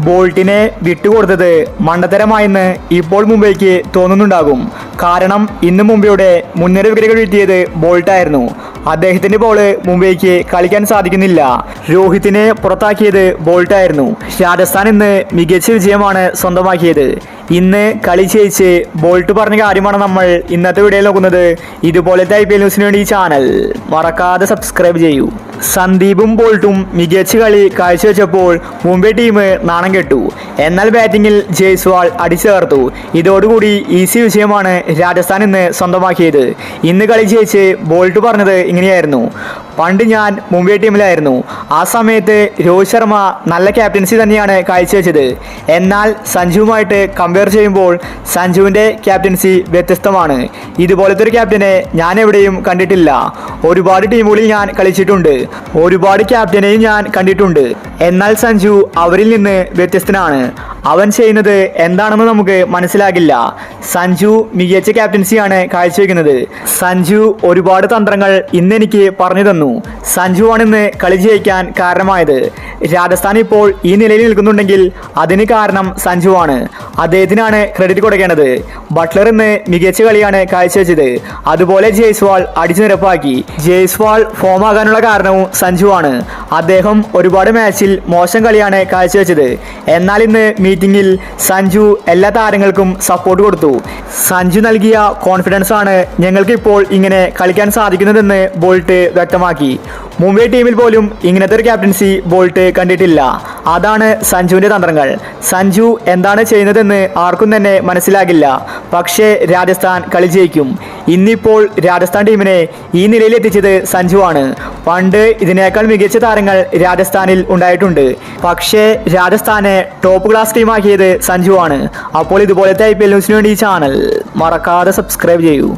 ബോൾട്ടിനെ വിട്ടുകൊടുത്തത് മണ്ടത്തരമായെന്ന് ഇപ്പോൾ മുംബൈക്ക് തോന്നുന്നുണ്ടാകും. കാരണം ഇന്ന് മുംബൈയുടെ മുൻനിര വിക്കറ്റുകൾ വീഴ്ത്തിയത് ബോൾട്ടായിരുന്നു. അദ്ദേഹത്തിന്റെ ബോള് മുംബൈക്ക് കളിക്കാൻ സാധിക്കുന്നില്ല. രോഹിത്തിനെ പുറത്താക്കിയത് ബോൾട്ടായിരുന്നു. രാജസ്ഥാൻ ഇന്ന് മികച്ച വിജയമാണ് സ്വന്തമാക്കിയത്. ഇന്ന് കളി ജയിച്ച് ബോൾട്ട് പറഞ്ഞ കാര്യമാണ് നമ്മൾ ഇന്നത്തെ വീഡിയോയിൽ നോക്കുന്നത്. ഇതുപോലത്തെ IPL ന്യൂസിന് വേണ്ടി ഈ ചാനൽ മറക്കാതെ സബ്സ്ക്രൈബ് ചെയ്യൂ. സന്ദീപും ബോൾട്ടും മികച്ച കളി കാഴ്ചവെച്ചപ്പോൾ മുംബൈ ടീം നാണം കെട്ടു. എന്നാൽ ബാറ്റിംഗിൽ ജയ്സ്വാൾ അടിച്ചേർത്തു. ഇതോടുകൂടി ഈസി വിജയമാണ് രാജസ്ഥാൻ ഇന്ന് സ്വന്തമാക്കിയത്. ഇന്ന് കളി ജയിച്ച് ബോൾട്ട് പറഞ്ഞത് ഇങ്ങനെയായിരുന്നു: പണ്ട് ഞാൻ മുംബൈ ടീമിലായിരുന്നു. ആ സമയത്ത് രോഹിത് ശർമ്മ നല്ല ക്യാപ്റ്റൻസി തന്നെയാണ് കാഴ്ചവെച്ചത്. എന്നാൽ സഞ്ജുവുമായിട്ട് കമ്പയർ ചെയ്യുമ്പോൾ സഞ്ജുവിൻ്റെ ക്യാപ്റ്റൻസി വ്യത്യസ്തമാണ്. ഇതുപോലത്തെ ഒരു ക്യാപ്റ്റനെ ഞാൻ എവിടെയും കണ്ടിട്ടില്ല. ഒരുപാട് ടീമുകളിൽ ഞാൻ കളിച്ചിട്ടുണ്ട്, ഒരുപാട് ക്യാപ്റ്റനെയും ഞാൻ കണ്ടിട്ടുണ്ട്. എന്നാൽ സഞ്ജു അവരിൽ നിന്ന് വ്യത്യസ്തനാണ്. അവൻ ചെയ്യുന്നത് എന്താണെന്ന് നമുക്ക് മനസ്സിലാകില്ല. സഞ്ജു മികച്ച ക്യാപ്റ്റൻസിയാണ് കാഴ്ചവെക്കുന്നത്. സഞ്ജു ഒരുപാട് തന്ത്രങ്ങൾ ഇന്നെനിക്ക് പറഞ്ഞു തന്നു. സഞ്ജുവാണ് ഇന്ന് കളി ജയിക്കാൻ കാരണമായത്. രാജസ്ഥാൻ ഇപ്പോൾ ഈ നിലയിൽ നിൽക്കുന്നുണ്ടെങ്കിൽ അതിന് കാരണം സഞ്ജുവാണ്. അദ്ദേഹത്തിനാണ് ക്രെഡിറ്റ് കൊടുക്കേണ്ടത്. ബട്ട്ലർ ഇന്ന് മികച്ച കളിയാണ് കാഴ്ചവെച്ചത്. അതുപോലെ ജയ്സ്വാൾ അടിച്ചു നിരപ്പാക്കി. ജയ്സ്വാൾ ഫോം ആകാനുള്ള കാരണവും സഞ്ജുവാണ്. അദ്ദേഹം ഒരുപാട് മാച്ചിൽ മോശം കളിയാണ് കാഴ്ചവെച്ചത്. എന്നാൽ ഇന്ന് മീറ്റിംഗിൽ സഞ്ജു എല്ലാ താരങ്ങൾക്കും സപ്പോർട്ട് കൊടുത്തു. സഞ്ജു നൽകിയ കോൺഫിഡൻസ് ആണ് ഞങ്ങൾക്ക് ഇപ്പോൾ ഇങ്ങനെ കളിക്കാൻ സാധിക്കുന്നതെന്ന് ബോൾട്ട് വ്യക്തമാക്കി. മുംബൈ ടീമിൽ പോലും ഇങ്ങനത്തെ ഒരു ക്യാപ്റ്റൻസി ബോൾട്ട് കണ്ടിട്ടില്ല. അതാണ് സഞ്ജുവിൻ്റെ തന്ത്രങ്ങൾ. സഞ്ജു എന്താണ് ചെയ്യുന്നതെന്ന് ആർക്കും തന്നെ മനസ്സിലാകില്ല. പക്ഷേ രാജസ്ഥാൻ കളി ജയിക്കും. ഇന്നിപ്പോൾ രാജസ്ഥാൻ ടീമിനെ ഈ നിലയിൽ എത്തിച്ചത് സഞ്ജുവാണ്. പണ്ട് ഇതിനേക്കാൾ മികച്ച താരങ്ങൾ രാജസ്ഥാനിൽ ഉണ്ടായിട്ടുണ്ട്. പക്ഷേ രാജസ്ഥാനെ ടോപ്പ് ക്ലാസ് ടീമാക്കിയത് സഞ്ജുവാണ്. അപ്പോൾ ഇതുപോലത്തെ IPL ന്യൂസിന് വേണ്ടി ഈ ചാനൽ മറക്കാതെ സബ്സ്ക്രൈബ് ചെയ്യൂ.